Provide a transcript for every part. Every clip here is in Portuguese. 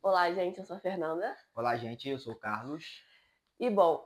Olá, gente, eu sou a Fernanda. Olá, gente, eu sou o Carlos. E bom,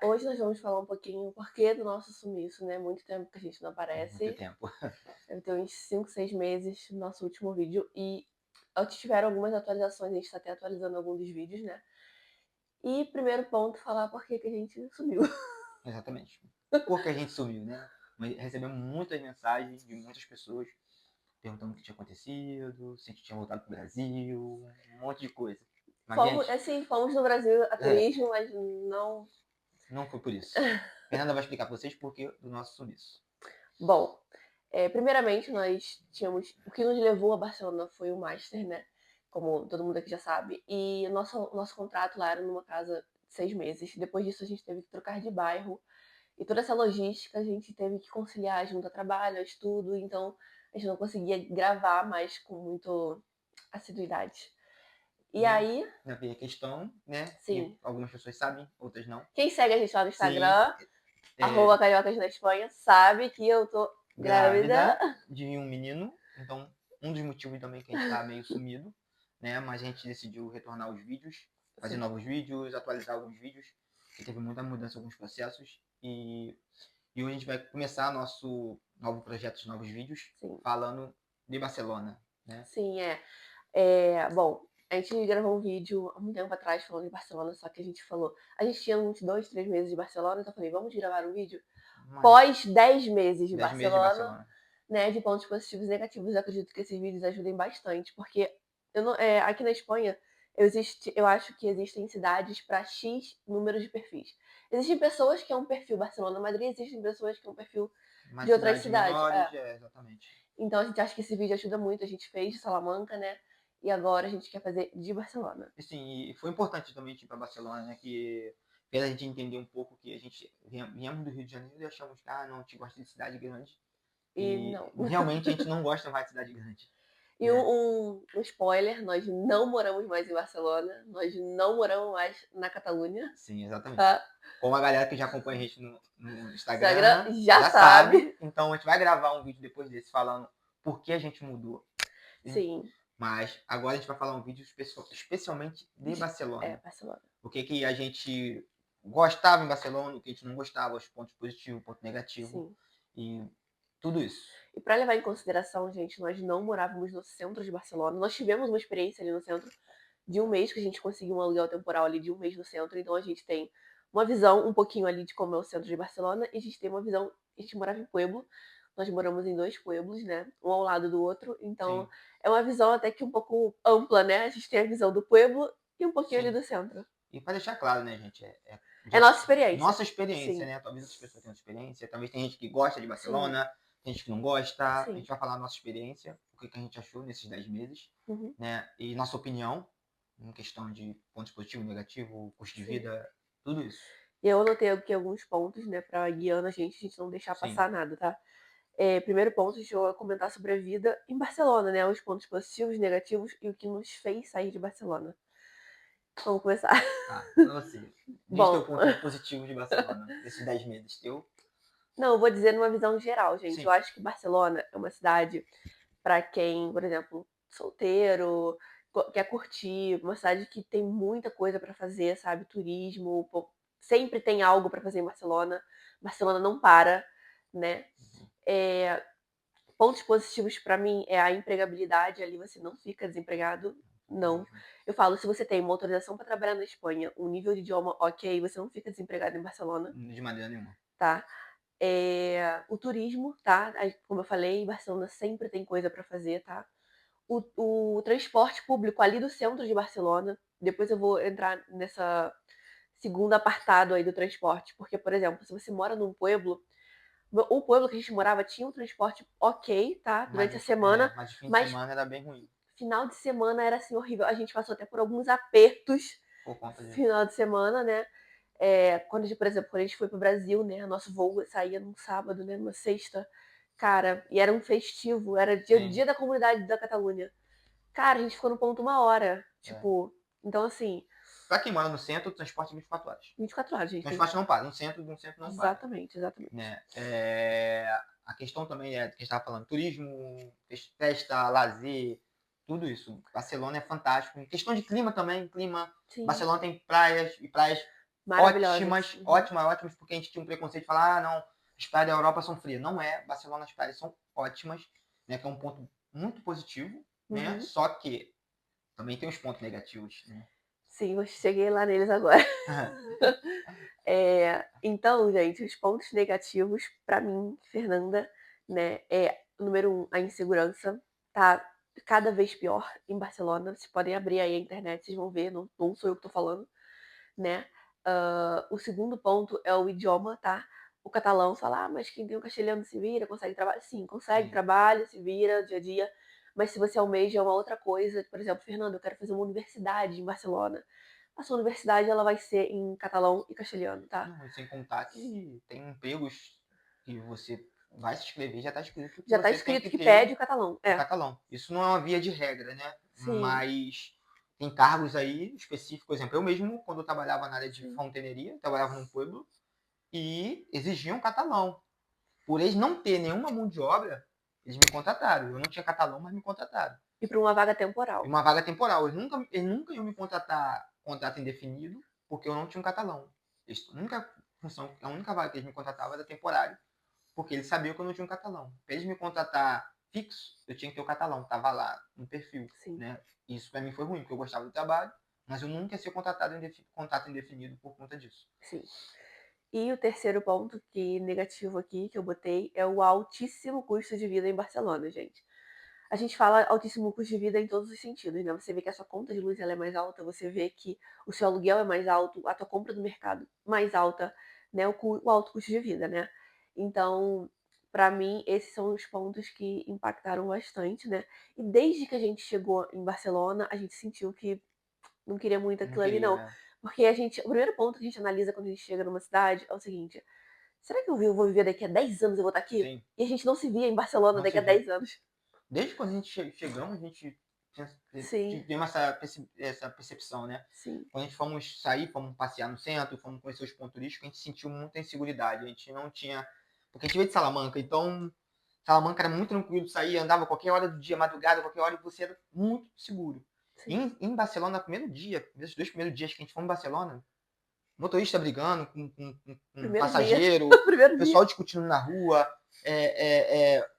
hoje nós vamos falar um pouquinho o porquê do nosso sumiço, né? Muito tempo que a gente não Muito aparece. tempo. Deve ter uns 5, 6 meses no nosso último vídeo. E tiveram algumas atualizações, a gente está até atualizando alguns dos vídeos, né? E primeiro ponto, falar por que que a gente sumiu. Exatamente. Porque a gente sumiu, né? Mas recebemos muitas mensagens de muitas pessoas perguntando o que tinha acontecido, se a gente tinha voltado pro Brasil, um monte de coisa. Mas, Fomos, gente, assim, fomos no Brasil a é, turismo, mas não. não foi por isso. Fernanda vai explicar para vocês por que do nosso sumiço. Bom, primeiramente nós tínhamos. O que nos levou a Barcelona foi o Master, né? Como todo mundo aqui já sabe. E o nosso contrato lá era numa casa de 6 meses. Depois disso a gente teve que trocar de bairro. E toda essa logística a gente teve que conciliar junto ao trabalho, ao estudo. Então a gente não conseguia gravar mais com muito assiduidade. E E aí, ainda a questão, né? Que sim. algumas pessoas sabem, outras não. Quem segue a gente lá no Sim, Instagram, é, @cariocas na Espanha, sabe que eu tô grávida. grávida de um menino. Então, um dos motivos também que a gente tá meio sumido, né? Mas a gente decidiu retornar os vídeos, fazer Sim, novos vídeos, atualizar alguns vídeos, que teve muita mudança em alguns processos. E hoje a gente vai começar nosso novo projeto de novos vídeos, sim. falando de Barcelona, né? Sim, bom, a gente gravou um vídeo há muito tempo atrás falando de Barcelona, só que a gente falou. A gente tinha uns 2, 3 meses de Barcelona, então eu falei, vamos gravar um vídeo Mais pós 10 meses de 10 meses de Barcelona, Barcelona. né? De pontos positivos e negativos. Eu acredito que esses vídeos ajudem bastante, porque aqui na Espanha eu acho que existem cidades para X número de perfis. Existem pessoas que é um perfil Barcelona-Madrid, existem pessoas que é um perfil Mais de outras cidades cidades. menores, exatamente. Então a gente acha que esse vídeo ajuda muito. A gente fez de Salamanca, né? E agora a gente quer fazer de Barcelona. Assim, e foi importante também ir para Barcelona, né? Que fez a gente entender um pouco que a gente viemos do Rio de Janeiro e achamos que, não, a gente gosta de cidade grande. E E não. realmente a gente não gosta mais de cidade grande, E né? um spoiler: nós não moramos mais em Barcelona, nós não moramos mais na Catalunha, Sim, exatamente. tá? Como a galera que já acompanha a gente no Instagram Instagram já já sabe. sabe, então a gente vai gravar um vídeo depois desse falando por que a gente mudou. Né? Sim, Mas agora a gente vai falar um vídeo especialmente de Barcelona. Barcelona. O que, que a gente gostava em Barcelona, o que a gente não gostava, os pontos positivos, ponto negativo Sim. e tudo isso. E para levar em consideração, gente, nós não morávamos no centro de Barcelona. Nós tivemos uma experiência ali no centro de um mês, que a gente conseguiu um aluguel temporal ali de um mês no centro. Então a gente tem uma visão um pouquinho ali de como é o centro de Barcelona e a gente tem uma visão. A gente morava em Pueblo, nós moramos em 2 pueblos, né? Um ao lado do outro. Então Sim, é uma visão até que um pouco ampla, né? A gente tem a visão do Pueblo e um pouquinho ali sim. do centro. E para deixar claro, né, gente, É nossa experiência. nossa experiência, Sim, né? Talvez outras pessoas tenham outra experiência, talvez tem gente que gosta de sim, Barcelona, tem gente que não gosta. A sim. gente vai falar a nossa experiência, o que a gente achou nesses 10 meses, Uhum, né? E nossa opinião, em questão de pontos positivos, negativos, custo de sim. vida, tudo isso. E eu anotei aqui alguns pontos, né, pra guiando a gente não deixar Sim. passar nada, tá? Primeiro ponto, deixa eu comentar sobre a vida em Barcelona, né? Os pontos positivos, negativos e o que nos fez sair de Barcelona. Vamos começar. Tá, pra você. Diz teu Bom, ponto positivo de Barcelona, desses 10 meses. Teu? não, eu vou dizer numa visão geral, gente. Eu Sim. acho que Barcelona é uma cidade para quem, por exemplo, solteiro, quer curtir, uma cidade que tem muita coisa para fazer, sabe? Turismo, pô, sempre tem algo para fazer em Barcelona. Barcelona não para, né? Uhum. É, pontos positivos para mim é a empregabilidade, ali você não fica desempregado, não. Mesmo. Eu falo, se você tem uma autorização para trabalhar na Espanha, um nível de idioma ok, você não fica desempregado em Barcelona, De maneira nenhuma. tá? O turismo, tá? Como eu falei, Barcelona sempre tem coisa para fazer, tá? O transporte público ali do centro de Barcelona, depois eu vou entrar nessa segundo apartado aí do transporte, porque, por exemplo, se você mora num pueblo, o pueblo que a gente morava tinha um transporte ok, tá? Durante a semana, Mas de fim de mas semana era bem ruim, final de semana era assim horrível. A gente passou até por alguns apertos por conta disso. final de semana, né? Quando a gente, por exemplo, quando a gente foi pro Brasil, né? Nosso voo saía num sábado, né? Numa sexta. Cara, e era um festivo, era dia Sim. da comunidade da Catalunha. Cara, a gente ficou no ponto 1 hora. É. Tipo, então assim, Pra quem mora no centro, o transporte é 24 horas. 24 horas, O gente. transporte não para. No centro não para. Exatamente, exatamente. Né? A questão também é que a gente estava falando, turismo, festa, lazer, Tudo isso. Barcelona é fantástico. Em questão de clima também, clima. Sim, Barcelona tem praias e praias maravilhosas. ótimas, Uhum. ótimas, ótimas, porque a gente tinha um preconceito de falar, ah, não, as praias da Europa são frias. Não é. Barcelona, as praias são ótimas, né? Que é um ponto muito positivo, né? Uhum. Só que também tem os pontos negativos, né? Sim, eu cheguei lá neles agora. Então, gente, os pontos negativos pra mim, Fernanda, né, número um, a insegurança tá cada vez pior em Barcelona. Vocês podem abrir aí a internet, vocês vão ver, não sou eu que tô falando, né? O segundo ponto é o idioma, tá? O catalão fala, mas quem tem o castelhano se vira, consegue trabalhar. Sim, consegue, Sim. trabalha, se vira dia a dia. Mas se você almeja uma outra coisa, por exemplo, Fernando, eu quero fazer uma universidade em Barcelona. A sua universidade ela vai ser em catalão e castelhano, tá? Não, e sem contar que tem empregos que você vai se inscrever, já está escrito que Já tá você tem escrito que que ter pede o catalão. o É, catalão. Isso não é uma via de regra, né? sim, Mas tem cargos aí específicos. Por exemplo, eu mesmo, quando eu trabalhava na área de sim, fontaneria, trabalhava num pueblo e exigiam catalão. Por eles não ter nenhuma mão de obra, eles me contrataram. Eu não tinha catalão, mas me contrataram. e para uma vaga E temporal. uma vaga temporal. Eles nunca iam me contratar contrato indefinido, porque eu não tinha um catalão. A única função, a única vaga que eles me contratavam era temporário, porque eles sabiam que eu não tinha um catalão. Para eles me contratar fixo, eu tinha que ter o catalão, tava lá no perfil, Sim, né? Isso para mim foi ruim, porque eu gostava do trabalho, mas eu nunca ia ser contratado contrato indefinido por conta disso. sim. E o terceiro ponto que negativo aqui que eu botei é o altíssimo custo de vida em Barcelona, gente. A gente fala altíssimo custo de vida em todos os sentidos, né? Você vê que a sua conta de luz ela é mais alta, você vê que o seu aluguel é mais alto, a tua compra do mercado mais alta, né? O alto custo de vida, né? Então, para mim, esses são os pontos que impactaram bastante, né? E desde que a gente chegou em Barcelona, a gente sentiu que não queria muito Não aquilo ali, queria, não. né? Porque o primeiro ponto que a gente analisa quando a gente chega numa cidade é o seguinte: será que vou viver daqui a 10 anos e vou estar aqui? Sim, E a gente não se via em Barcelona não daqui se a via. 10 anos. Desde quando a gente chegamos, a gente Sim, tivemos essa percepção, né? sim, Quando a gente fomos sair, fomos passear no centro, fomos conhecer os pontos turísticos, a gente sentiu muita inseguridade. A gente não tinha. Porque a gente veio de Salamanca, então Salamanca era muito tranquilo de sair, andava qualquer hora do dia, madrugada, qualquer hora, e você era muito seguro. sim. Em Barcelona, no primeiro dia, nesses 2 primeiros dias que a gente foi em Barcelona, motorista brigando com Primeiro dia. passageiro, Primeiro dia. pessoal discutindo na rua,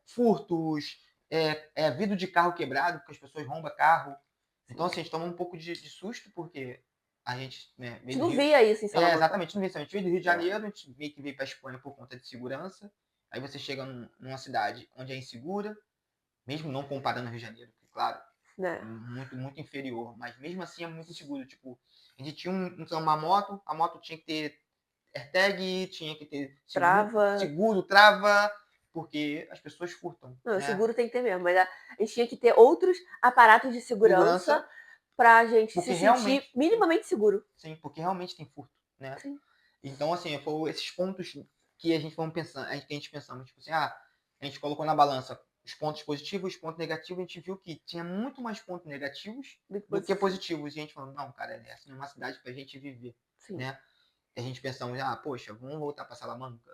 furtos, vidro de carro quebrado, porque as pessoas roubam carro. Então, Sim. assim, a gente toma um pouco de susto, porque a gente, né, A gente veio do não Rio. via isso em Salamanca. Exatamente, não veio, a gente veio do Rio de É, Janeiro, a gente meio que veio para a Espanha por conta de segurança. Aí você chega numa cidade onde é insegura, mesmo não comparando ao Rio de Janeiro, porque, claro, né? muito, muito inferior, mas mesmo assim é muito inseguro. Tipo, a gente tinha uma moto, a moto tinha que ter AirTag, tinha que ter seguro, Trava. seguro, trava, porque as pessoas furtam, Não, né? seguro tem que ter mesmo, mas a gente tinha que ter outros aparatos de segurança Segurança, pra gente porque se sentir realmente, sim, minimamente seguro. sim, porque realmente tem furto, né? Sim, Então, assim, foram esses pontos que a gente vamos pensando, que a gente pensamos, tipo assim, a gente colocou na balança os pontos positivos, os pontos negativos, a gente viu que tinha muito mais pontos negativos muito do que positivo. positivos. E a gente falou, não, cara, essa não é uma cidade pra gente viver, Sim. né? E a gente pensamos, poxa, vamos voltar para Salamanca.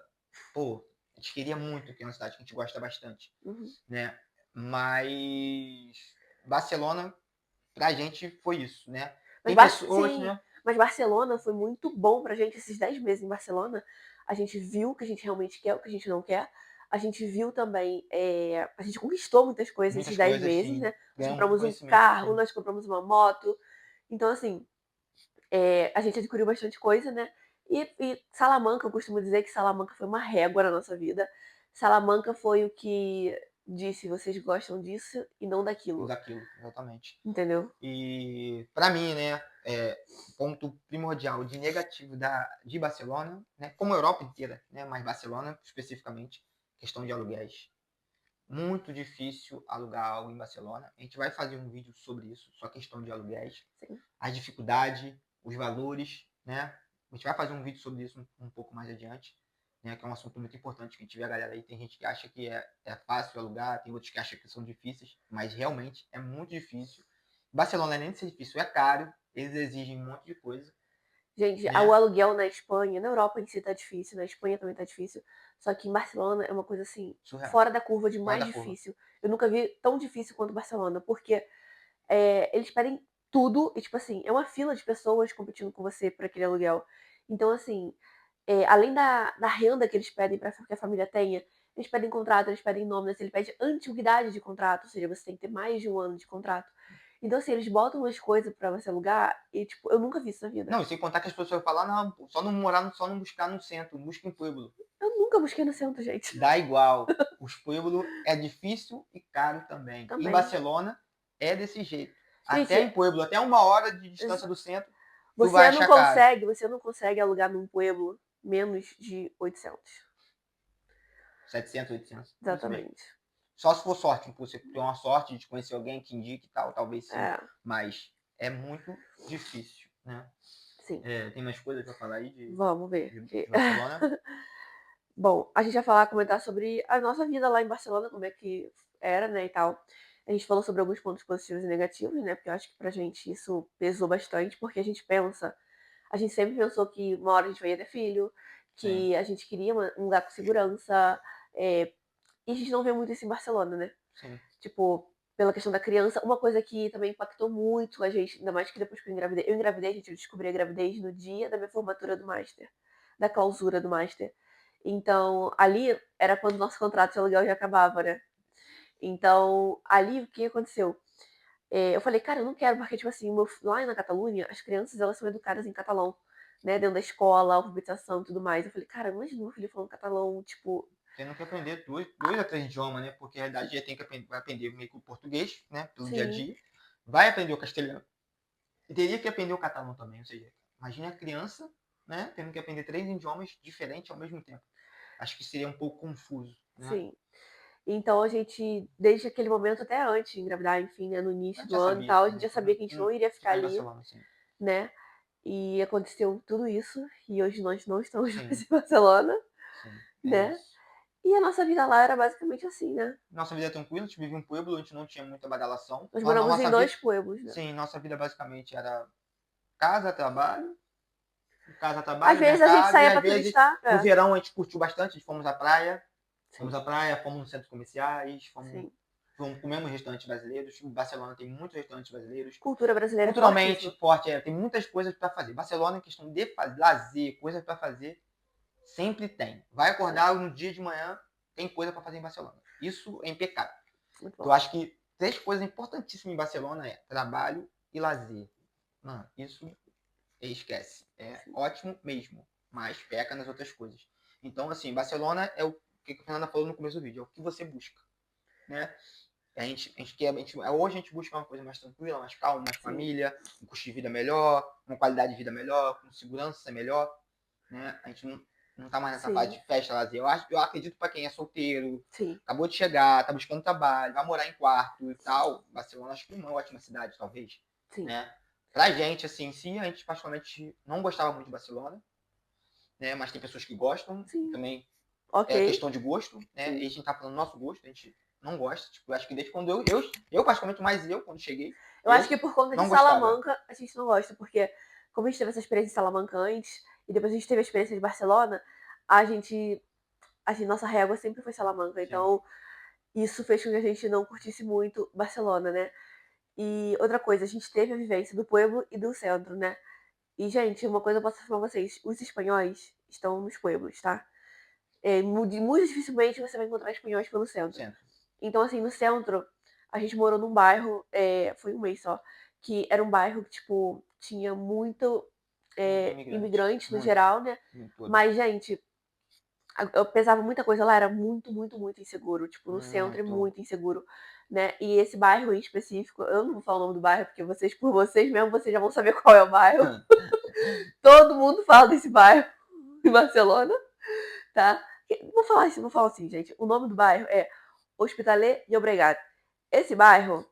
Pô, a gente queria muito, que é uma cidade que a gente gosta bastante, Uhum. né? Mas Barcelona, pra gente, foi isso, né? Mas Tem pessoas, sim, né? mas Barcelona foi muito bom pra gente esses 10 meses em Barcelona. A gente viu o que a gente realmente quer, o que a gente não quer. A gente viu também, a gente conquistou muitas coisas nesses Muitas 10 coisas, meses, sim, né? Nós ganham compramos um conhecimento, carro, sim. nós compramos uma moto. Então, assim, a gente adquiriu bastante coisa, né? E Salamanca, eu costumo dizer que Salamanca foi uma régua na nossa vida. Salamanca foi o que disse, vocês gostam disso e não daquilo, Daquilo, exatamente. entendeu? E para mim, né, ponto primordial de negativo de Barcelona, né, como a Europa inteira, né, mas Barcelona especificamente, questão de aluguéis. Muito difícil alugar algo em Barcelona. A gente vai fazer um vídeo sobre isso, só questão de aluguéis, Sim. a dificuldade, os valores, né? A gente vai fazer um vídeo sobre isso um pouco mais adiante, né? Que é um assunto muito importante que a gente vê a galera aí. Tem gente que acha que é fácil alugar, tem outros que acham que são difíceis, mas realmente é muito difícil. Barcelona, além de ser difícil, é caro, eles exigem um monte de coisa, Gente, o né? aluguel na Espanha, na Europa em si tá difícil, na Espanha também tá difícil. Só que em Barcelona é uma coisa assim, Surreal, fora da curva de fora mais da curva. difícil. Eu nunca vi tão difícil quanto Barcelona, porque eles pedem tudo, e tipo assim, é uma fila de pessoas competindo com você por aquele aluguel. Então, assim, além da renda que eles pedem para que a família tenha, eles pedem contrato, eles pedem nome, ele pede antiguidade de contrato, ou seja, você tem que ter mais de um ano de contrato. Então, assim, eles botam umas coisas pra você alugar e, tipo, eu nunca vi isso na vida. Não, e sem contar que as pessoas falam, não, só não morar, só não buscar no centro, busca em pueblo. Eu nunca busquei no centro, gente. Dá igual. Os pueblos é difícil e caro também. Em Também. Barcelona é desse jeito. Gente, Até em pueblo, até 1 hora de distância do centro, tu vai achar caro. você não consegue alugar num pueblo menos de 800. 700, 800. Isso mesmo. Exatamente. Só se for sorte, tipo, você tem uma sorte de conhecer alguém que indique e tal, talvez sim. É, Mas é muito difícil, né? sim. Tem mais coisas pra falar aí de Vamos ver. Barcelona? Bom, a gente vai comentar sobre a nossa vida lá em Barcelona, como é que era, né, e tal. A gente falou sobre alguns pontos positivos e negativos, né, porque eu acho que pra gente isso pesou bastante, porque a gente sempre pensou que uma hora a gente vai ter filho, Sim. que a gente queria um lugar com segurança, e a gente não vê muito isso em Barcelona, né? Sim. Tipo, pela questão da criança, uma coisa que também impactou muito a gente, ainda mais que depois que eu engravidei, gente, eu descobri a gravidez no dia da minha formatura do Master, da clausura do Master. Então, ali era quando o nosso contrato de aluguel já acabava, né? Então, ali, o que aconteceu? Eu falei, cara, eu não quero, porque, tipo assim, lá na Catalunha, as crianças, elas são educadas em catalão, né? Dentro da escola, alfabetização e tudo mais. Eu falei, cara, imagina meu filho falando catalão, tipo... Tendo que aprender dois a três idiomas, né? Porque na realidade já tem que vai aprender meio que o português, né? Pelo dia a Sim, dia. Vai aprender o castelhano. E teria que aprender o catalão também. Ou seja, imagine a criança, né? Tendo que aprender 3 idiomas diferentes ao mesmo tempo. Acho que seria um pouco confuso, né? sim. Então a gente, desde aquele momento até antes de engravidar, enfim, né, no A início gente do já ano e sabia tal, a que gente já sabia que a gente não iria ficar ficar em ali, Barcelona, sim. né? E aconteceu tudo isso, e hoje nós não estamos Sim. mais em Barcelona, Sim, é né? isso. E a nossa vida lá era basicamente assim, né? Nossa vida é tranquila, a gente vive em um pueblo, a gente não tinha muita badalação. Nós Mas moramos em nossa vida, dois pueblos, né? sim, nossa vida basicamente era casa, trabalho, Às vezes a gente mercado, e saía às pra vezes turistar, no verão a gente curtiu bastante, fomos à praia, Sim, fomos nos centros comerciais, sim. comemos restaurantes brasileiros. Em Barcelona tem muitos restaurantes brasileiros. Cultura brasileira é Culturalmente fortíssima. forte, tem muitas coisas para fazer. Barcelona, em questão de lazer, coisas para fazer, sempre tem. Vai Sim, acordar no dia de manhã, tem coisa para fazer em Barcelona. Isso é impecável. muito Eu bom. acho que 3 coisas importantíssimas em Barcelona é trabalho e lazer. Mano, isso esquece. É Sim, ótimo mesmo, mas peca nas outras coisas. Então, assim, Barcelona é o que a Fernanda falou no começo do vídeo, é o que você busca, né? Hoje a gente busca uma coisa mais tranquila, mais calma, mais sim, família, um custo de vida melhor, uma qualidade de vida melhor, com segurança melhor, né? A gente não tá mais nessa fase sim, de festa, lazer. Eu acredito para quem é solteiro, sim, acabou de chegar, tá buscando trabalho, vai morar em quarto e tal, Barcelona acho que é uma ótima cidade, talvez, sim, né? Pra gente, assim, sim, a gente particularmente não gostava muito de Barcelona, né? Mas tem pessoas que gostam, sim. também Ok, é questão de gosto, né? E sim. a gente tá falando do nosso gosto, a gente não gosta. Tipo, eu acho que desde quando eu particularmente, mais eu, quando cheguei, Eu acho eu que por conta de não gostava. Salamanca, a gente não gosta, porque como a gente teve essa experiência em Salamanca antes, e depois a gente teve a experiência de Barcelona, a gente, nossa régua sempre foi Salamanca. Sim, Então, isso fez com que a gente não curtisse muito Barcelona, né? E outra coisa, a gente teve a vivência do pueblo e do centro, né? E, gente, uma coisa eu posso falar pra vocês: os espanhóis estão nos pueblos, tá? Muito dificilmente você vai encontrar espanhóis pelo centro. centro. Então, assim, no centro, a gente morou num bairro, foi um mês só, que era um bairro que, tipo, tinha muito Muito imigrante. imigrante no Muito. geral, né? Em todo. Mas, gente, eu pesava muita coisa lá, era muito, muito, muito inseguro. Tipo, no centro é Muito. muito inseguro, né? E esse bairro em específico, eu não vou falar o nome do bairro, porque vocês, por vocês mesmo, vocês já vão saber qual é o bairro. Todo mundo fala desse bairro em Barcelona, tá? Vou falar assim, gente. O nome do bairro é Hospitalet e Llobregat. Esse bairro,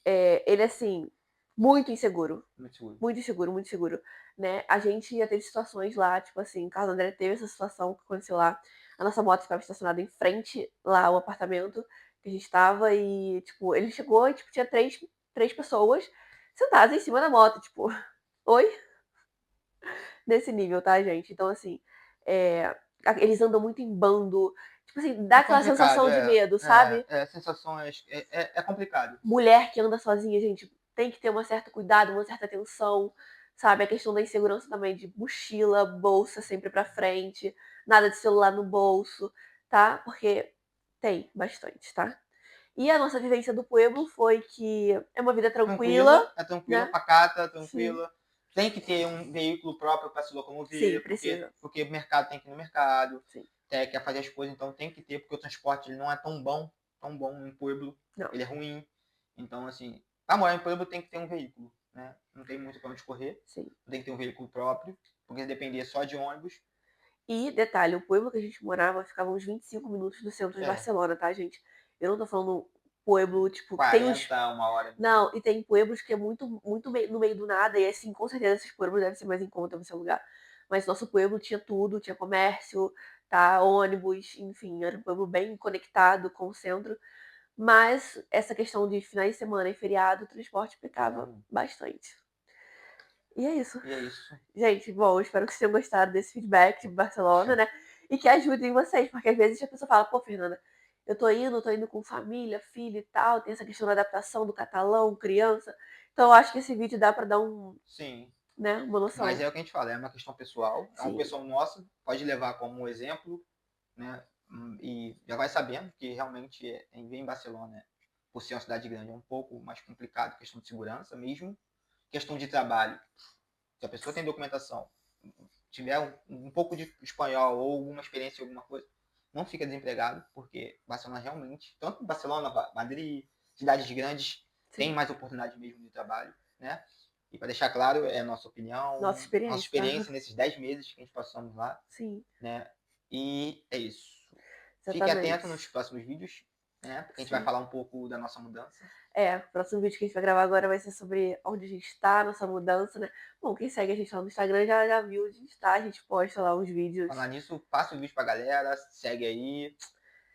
ele é assim, muito inseguro. Muito seguro. Muito inseguro, muito inseguro. Né? A gente ia ter situações lá, tipo assim, o Carlos André teve essa situação que aconteceu lá. A nossa moto ficava estacionada em frente lá ao apartamento que a gente tava e, tipo, ele chegou e, tipo, tinha três pessoas sentadas em cima da moto, tipo, oi? Nesse nível, tá, gente? Então, assim, é, eles andam muito em bando. Tipo assim, dá É aquela complicado, sensação de medo, sabe? sensações. É complicado. Mulher que anda sozinha, gente. tem que ter um certo cuidado, uma certa atenção, sabe? A questão da insegurança também de mochila, bolsa sempre pra frente, nada de celular no bolso, tá? Porque tem bastante, tá? E a nossa vivência do pueblo foi que é uma vida tranquila, tranquila, né? pacata, Sim, tranquila. Tem que ter um veículo próprio para se sim, locomover, precisa. porque o mercado tem que ir no mercado, Sim. quer fazer as coisas, então tem que ter, porque o transporte ele não é tão bom em Pueblo, Não, ele é ruim. Então, assim, para morar em Pueblo tem que ter um veículo, né? Não tem muito para onde correr, sim. tem que ter um veículo próprio, porque se depender só de ônibus, E, detalhe, o pueblo que a gente morava ficava uns 25 minutos do centro de é Barcelona, tá, gente? Eu não tô falando pueblo, tipo, que tem uns. 40, uma hora. Não, e tem pueblos que é muito no meio do nada, e assim, com certeza esses pueblos devem ser mais em conta você alugar. Mas nosso pueblo tinha tudo, tinha comércio, tá, ônibus, enfim, era um pueblo bem conectado com o centro. Mas essa questão de finais de semana e feriado, o transporte pecava Então, bastante. E é isso. e é isso. Gente, bom, espero que vocês tenham gostado desse feedback de Barcelona, né? E que ajudem vocês, porque às vezes a pessoa fala, pô, Fernanda, eu tô indo com família, filho e tal, tem essa questão da adaptação do catalão, criança. Então eu acho que esse vídeo dá pra dar Sim, né, uma mas noção. é o que a gente fala, é uma questão pessoal, é uma Sim, pessoa nossa, pode levar como exemplo, né? E já vai sabendo que realmente em Barcelona, por ser uma cidade grande, é um pouco mais complicado, questão de segurança mesmo, questão de trabalho. Se a pessoa tem documentação, tiver um pouco de espanhol ou alguma experiência em alguma coisa, não fica desempregado, porque Barcelona realmente, tanto Barcelona, Madrid, cidades grandes, tem sim. mais oportunidade mesmo de trabalho, né? E para deixar claro, é a Nossa nossa experiência, tá? experiência nesses 10 meses que a gente passamos lá, Sim, né? E é isso. Fique atento nos exatamente. próximos vídeos, né? Porque a gente vai Sim. falar um pouco da nossa mudança. É, o próximo vídeo que a gente vai gravar agora vai ser sobre onde a gente tá, nossa mudança, né? Bom, quem segue a gente lá no Instagram já viu onde a gente tá, a gente posta lá uns vídeos. Falar nisso, passa o vídeo pra galera, segue aí,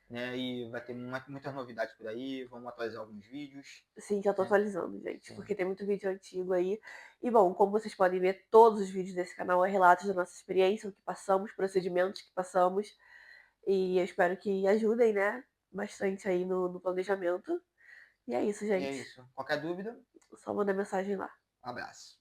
né? E vai ter muitas novidades por aí. Vamos atualizar alguns vídeos, Sim, que eu tô né? atualizando, gente, Sim. porque tem muito vídeo antigo aí. E bom, como vocês podem ver, todos os vídeos desse canal é relatos da nossa experiência, o que passamos, procedimentos que passamos. E eu espero que ajudem, né? Bastante aí no planejamento. E é isso, E é gente. isso. Qualquer dúvida, Só mandar mensagem lá. um abraço.